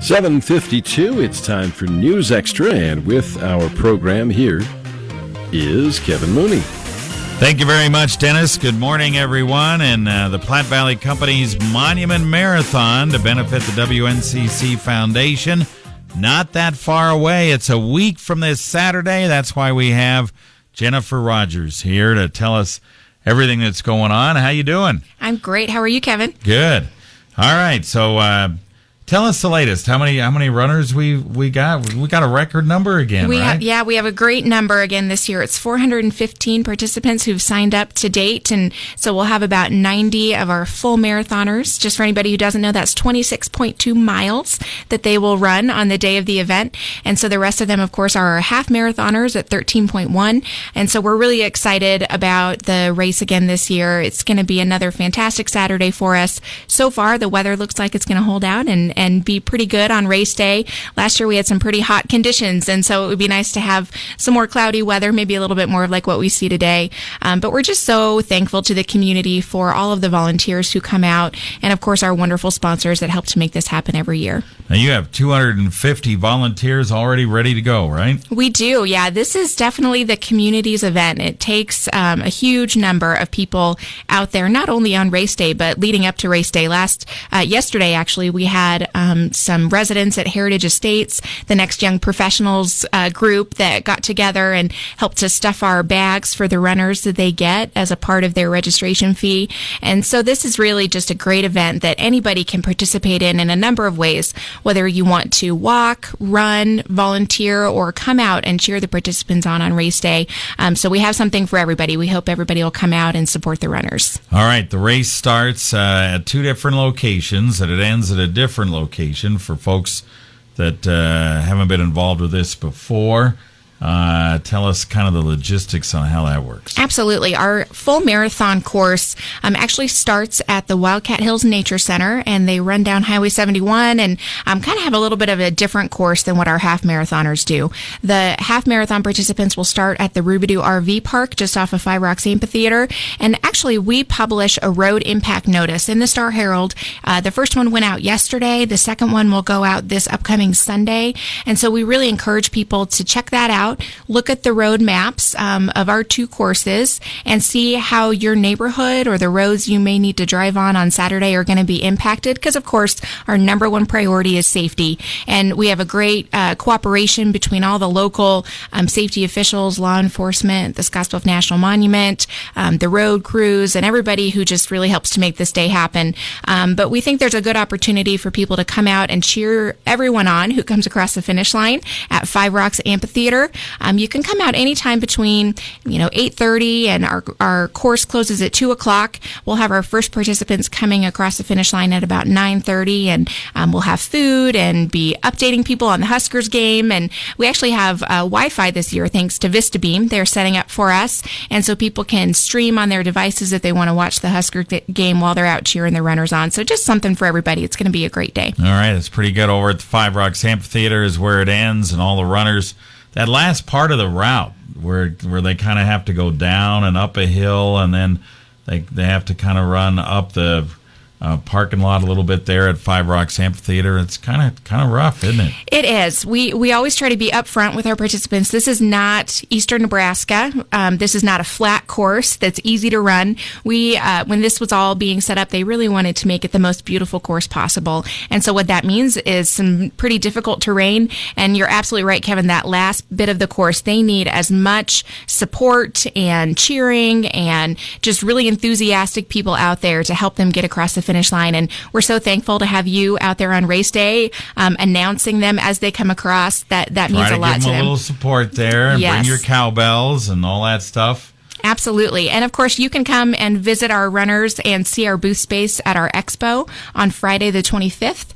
7:52, it's time for News Extra, and with our program here is Kevin Mooney. Thank you very much, Dennis. Good morning, everyone. And the Platte Valley Company's Monument Marathon to benefit the WNCC Foundation. Not that far away. It's a week from this Saturday. That's why we have Jennifer Rogers here to tell us everything that's going on. How you doing? I'm great. How are you, Kevin? Good. All right. So tell us the latest. How many runners we got? We got a record number again, right? We have a great number again this year. It's 415 participants who've signed up to date, and so we'll have about 90 of our full marathoners. Just for anybody who doesn't know, that's 26.2 miles that they will run on the day of the event. And so the rest of them, of course, are our half marathoners at 13.1. And so we're really excited about the race again this year. It's going to be another fantastic Saturday for us. So far, the weather looks like it's going to hold out and be pretty good on race day. Last year we had some pretty hot conditions, and so it would be nice to have some more cloudy weather, maybe a little bit more like what we see today. But we're just so thankful to the community for all of the volunteers who come out, and of course our wonderful sponsors that help to make this happen every year. Now you have 250 volunteers already ready to go, right? We do, yeah. This is definitely the community's event. It takes a huge number of people out there, not only on race day, but leading up to race day. Yesterday, actually, we had some residents at Heritage Estates, the Next Young Professionals group that got together and helped to stuff our bags for the runners that they get as a part of their registration fee. And so this is really just a great event that anybody can participate in a number of ways, whether you want to walk, run, volunteer, or come out and cheer the participants on race day. So we have something for everybody. We hope everybody will come out and support the runners. All right. The race starts at two different locations, and it ends at a different location for folks that haven't been involved with this before. Tell us kind of the logistics on how that works. Absolutely. Our full marathon course actually starts at the Wildcat Hills Nature Center, and they run down Highway 71 and kind of have a little bit of a different course than what our half marathoners do. The half marathon participants will start at the Rubidoux RV Park just off of Five Rocks Amphitheater, and actually we publish a road impact notice in the Star Herald. The first one went out yesterday. The second one will go out this upcoming Sunday, and so we really encourage people to check that out. Look at the road maps of our two courses and see how your neighborhood or the roads you may need to drive on Saturday are going to be impacted, because of course our number one priority is safety, and we have a great cooperation between all the local safety officials, law enforcement, the Scottsbluff National Monument, the road crews, and everybody who just really helps to make this day happen. But we think there's a good opportunity for people to come out and cheer everyone on who comes across the finish line at Five Rocks Amphitheater. You can come out anytime between 8:30 and our course closes at 2 o'clock. We'll have our first participants coming across the finish line at about 9:30, and we'll have food and be updating people on the Huskers game. And we actually have Wi-Fi this year thanks to VistaBeam. They're setting up for us, and so people can stream on their devices if they want to watch the Husker game while they're out cheering the runners on. So just something for everybody. It's going to be a great day. All right, it's pretty good. Over at the Five Rocks Amphitheater is where it ends, and all the runners. That last part of the route where they kind of have to go down and up a hill, and then they have to kind of run up the parking lot a little bit there at Five Rocks Amphitheater. It's kind of rough, isn't it? It is. We always try to be upfront with our participants. This is not Eastern Nebraska. This is not a flat course that's easy to run. When this was all being set up, they really wanted to make it the most beautiful course possible. And so what that means is some pretty difficult terrain. And you're absolutely right, Kevin, that last bit of the course, they need as much support and cheering and just really enthusiastic people out there to help them get across the finish line. And we're so thankful to have you out there on race day announcing them as they come across. That means a lot to them. Give them a little support there, and bring your cowbells and all that stuff. Absolutely. And of course, you can come and visit our runners and see our booth space at our expo on Friday the 25th.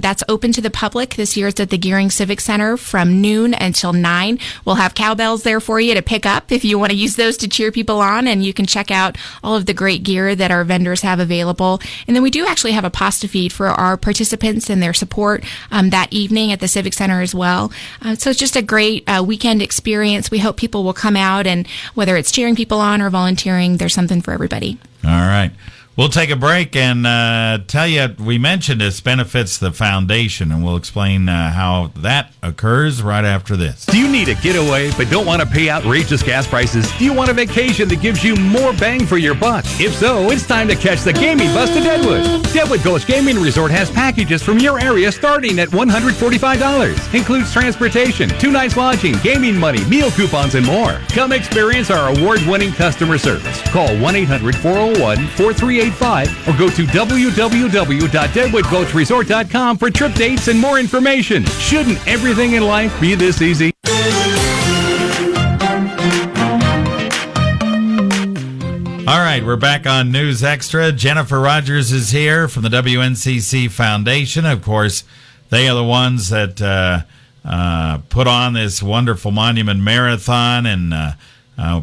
That's open to the public. This year it's at the Gearing Civic Center from noon until 9. We'll have cowbells there for you to pick up if you want to use those to cheer people on, and you can check out all of the great gear that our vendors have available. And then we do actually have a pasta feed for our participants and their support that evening at the Civic Center as well. So it's just a great weekend experience. We hope people will come out, and whether it's cheering people on or volunteering, there's something for everybody. All right. We'll take a break and tell you, we mentioned this benefits the foundation, and we'll explain how that occurs right after this. Do you need a getaway but don't want to pay outrageous gas prices? Do you want a vacation that gives you more bang for your buck? If so, it's time to catch the gaming bus to Deadwood. Deadwood Gulch Gaming Resort has packages from your area starting at $145. Includes transportation, 2 nights lodging, gaming money, meal coupons, and more. Come experience our award-winning customer service. Call 1-800-401-4385 or go to www.deadwoodgulchresort.com for trip dates and more information. Shouldn't everything in life be this easy? All right, we're back on News Extra. Jennifer Rogers is here from the WNCC Foundation. Of course, they are the ones that put on this wonderful Monument Marathon, and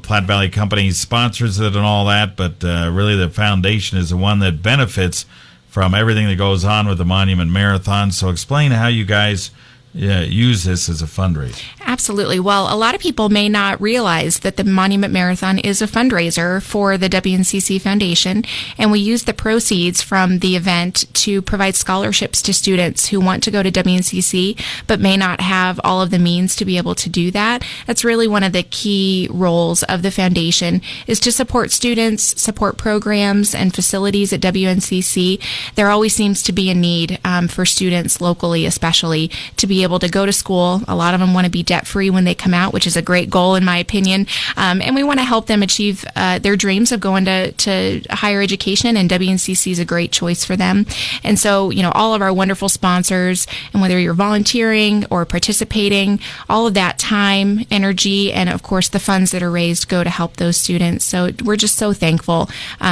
Platte Valley Company sponsors it and all that, but really the foundation is the one that benefits from everything that goes on with the Monument Marathon. So explain how you guys use this as a fundraiser. Absolutely. Well, a lot of people may not realize that the Monument Marathon is a fundraiser for the WNCC Foundation, and we use the proceeds from the event to provide scholarships to students who want to go to WNCC but may not have all of the means to be able to do that. That's really one of the key roles of the foundation, is to support students, support programs and facilities at WNCC. There always seems to be a need for students locally, especially, to be able to go to school. A lot of them want to be debt-free when they come out, which is a great goal in my opinion. And we want to help them achieve their dreams of going to higher education, and WNCC is a great choice for them. And so, all of our wonderful sponsors, and whether you're volunteering or participating, all of that time, energy, and of course the funds that are raised go to help those students. So we're just so thankful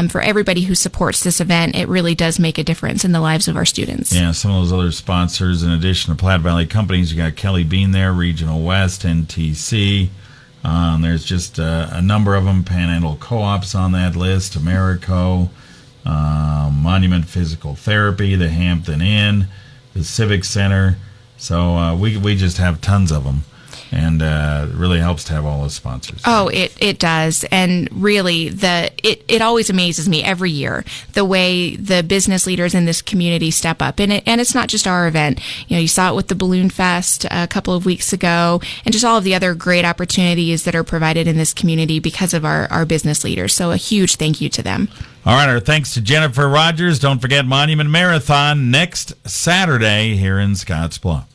for everybody who supports this event. It really does make a difference in the lives of our students. Yeah, some of those other sponsors, in addition to Platte Valley Companies, you got Kelly Bean there, Regional West, NTC. There's just a number of them. Panhandle Co-op's on that list, Americo, Monument Physical Therapy, the Hampton Inn, the Civic Center. So we just have tons of them. And it really helps to have all those sponsors. Oh, it does. And really, it always amazes me every year the way the business leaders in this community step up. And it's not just our event. You saw it with the Balloon Fest a couple of weeks ago, and just all of the other great opportunities that are provided in this community because of our business leaders. So a huge thank you to them. All right, our thanks to Jennifer Rogers. Don't forget Monument Marathon next Saturday here in Scottsbluff.